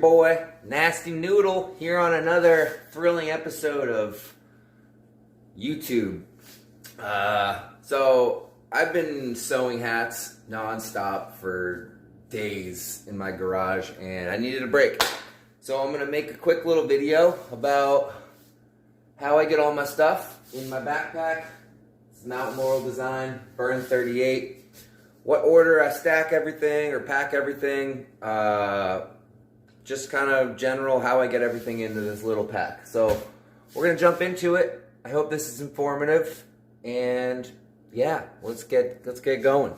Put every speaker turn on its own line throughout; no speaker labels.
boy, Nasty Noodle, here on another thrilling episode of YouTube. So I've been sewing hats non-stop for days in my garage, and I needed a break. So I'm gonna make a quick little video about how I get all my stuff in my backpack. It's Mountain Laurel design, Burn 38. What order I stack everything or pack everything. Just kind of general how I get everything into this little pack. So we're gonna jump into it. I hope this is informative, and yeah, let's get going.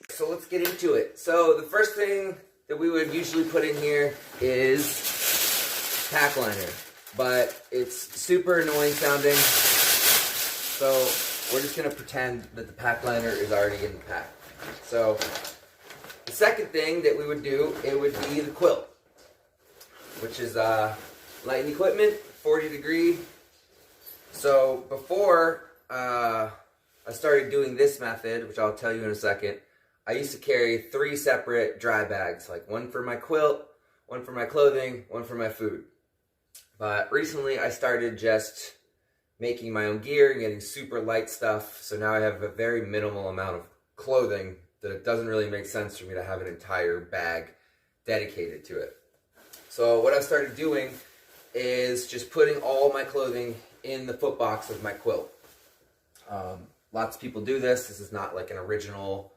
So let's get into it. So the first thing that we would usually put in here is pack liner, but it's super annoying sounding, so we're just going to pretend that the pack liner is already in the pack. So the second thing that we would do, it would be the quilt, which is lighting equipment, 40 degree. So before I started doing this method, which I'll tell you in a second, I used to carry 3 separate dry bags, like one for my quilt, one for my clothing, one for my food. But recently I started just making my own gear and getting super light stuff, so now I have a very minimal amount of clothing that it doesn't really make sense for me to have an entire bag dedicated to it. So what I've started doing is just putting all my clothing in the foot box of my quilt. Lots of people do this. This is not like an original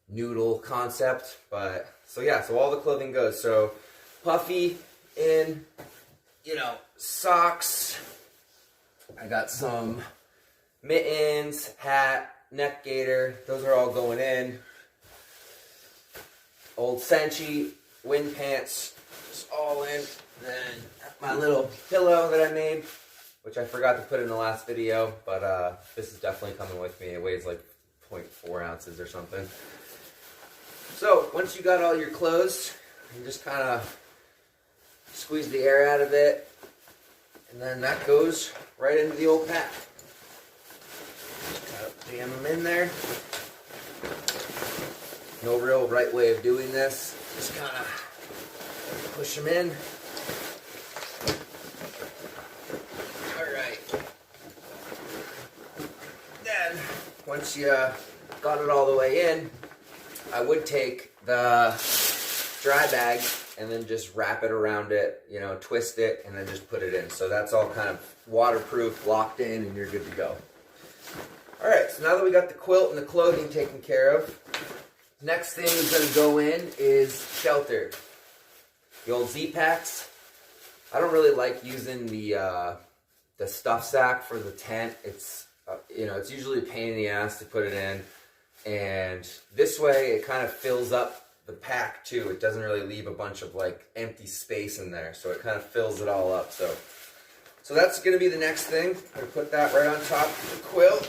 noodle concept, but so yeah, so all the clothing goes. So puffy in, socks. I got some mittens, hat, neck gaiter. Those are all going in. Old Senchi, wind pants, just all in. Then my little pillow that I made, which I forgot to put in the last video, but this is definitely coming with me. It weighs like 0.4 ounces or something. So once you got all your clothes, you just kind of squeeze the air out of it, and then that goes right into the old pack. Just kind of jam them in there. No real right way of doing this. Just kind of push them in. Alright. Then, once you got it all the way in, I would take the dry bag and then just wrap it around it, twist it, and then just put it in. So that's all kind of waterproof, locked in, and you're good to go. Alright, so now that we got the quilt and the clothing taken care of, next thing is going to go in is shelter. The old Z-Packs. I don't really like using the stuff sack for the tent. It's, it's usually a pain in the ass to put it in. And this way it kind of fills up the pack too. It doesn't really leave a bunch of like empty space in there, so it kind of fills it all up. So that's going to be the next thing. I'm going to put that right on top of the quilt.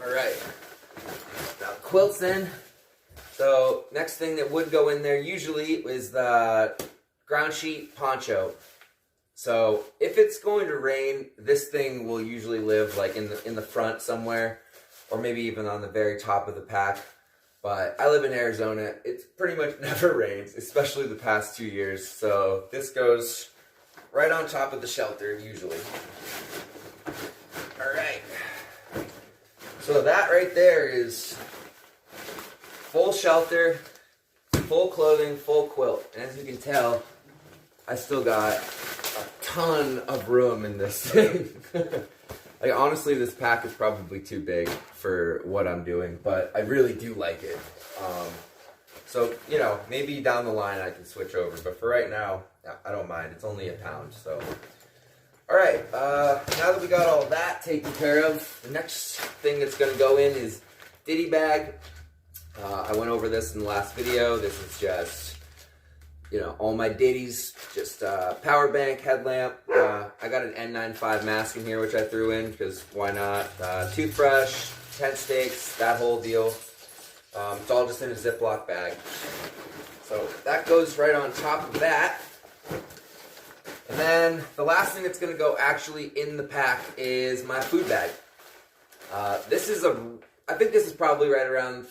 Alright, now the quilt's in. So next thing that would go in there usually is the ground sheet poncho. So if it's going to rain, this thing will usually live like in the front somewhere, or maybe even on the very top of the pack. But I live in Arizona. It pretty much never rains, especially the past 2 years. So this goes right on top of the shelter, usually. Alright. So that right there is full shelter, full clothing, full quilt. And as you can tell, I still got a ton of room in this thing. Like, honestly, this pack is probably too big for what I'm doing, but I really do like it. So, maybe down the line I can switch over, but for right now, I don't mind. It's only a pound, so. Alright, now that we got all that taken care of, the next thing that's going to go in is Diddy Bag. I went over this in the last video. This is just, all my ditties, just power bank, headlamp. I got an N95 mask in here, which I threw in, because why not? Toothbrush, tent stakes, that whole deal. It's all just in a Ziploc bag. So that goes right on top of that. And then the last thing that's going to go actually in the pack is my food bag. I think this is probably right around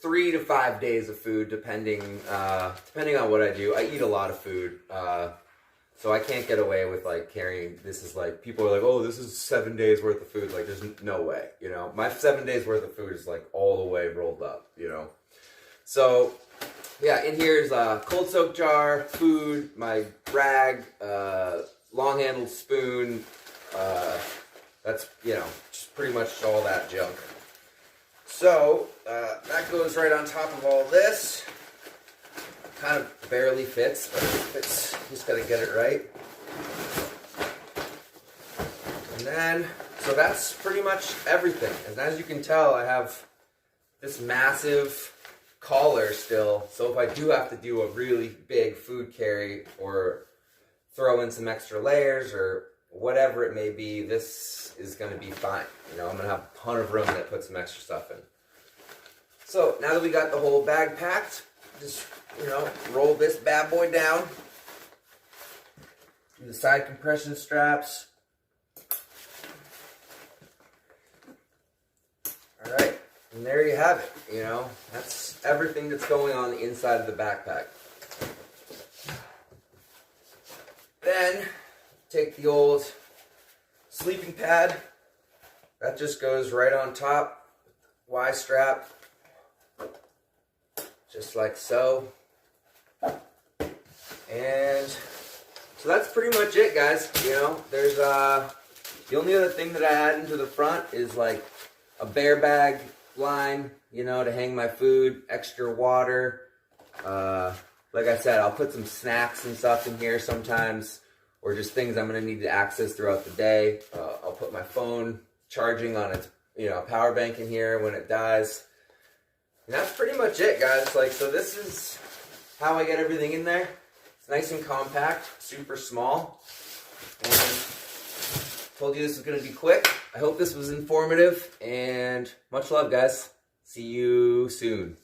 3 to 5 days of food, depending on what I do. I eat a lot of food, so I can't get away with like carrying. This is like, people are like, oh, this is 7 days worth of food. Like, there's no way, you know. My 7 days worth of food is like all the way rolled up, you know. So yeah, in here is a cold soak jar, food, my rag, long handled spoon. That's, you know, just pretty much all that junk. So, that goes right on top of all this. Kind of barely fits, but it fits. Just gotta get it right. And then, so that's pretty much everything. And as you can tell, I have this massive collar still. So if I do have to do a really big food carry or throw in some extra layers or whatever it may be, this is going to be fine. You know, I'm going to have a ton of room to put some extra stuff in. So now that we got the whole bag packed, just, you know, roll this bad boy down. Do the side compression straps. All right, and there you have it. You know, that's everything that's going on the inside of the backpack. Then take the old sleeping pad. That just goes right on top. Y strap. Just like so. And so that's pretty much it, guys. You know, there's the only other thing that I add into the front is like a bear bag line, you know, to hang my food, extra water. Like I said, I'll put some snacks and stuff in here sometimes, or just things I'm going to need to access throughout the day. I'll put my phone charging on its, you know, power bank in here when it dies. And that's pretty much it, guys. Like, so this is how I get everything in there. It's nice and compact, super small. And told you this was going to be quick. I hope this was informative, and much love, guys. See you soon.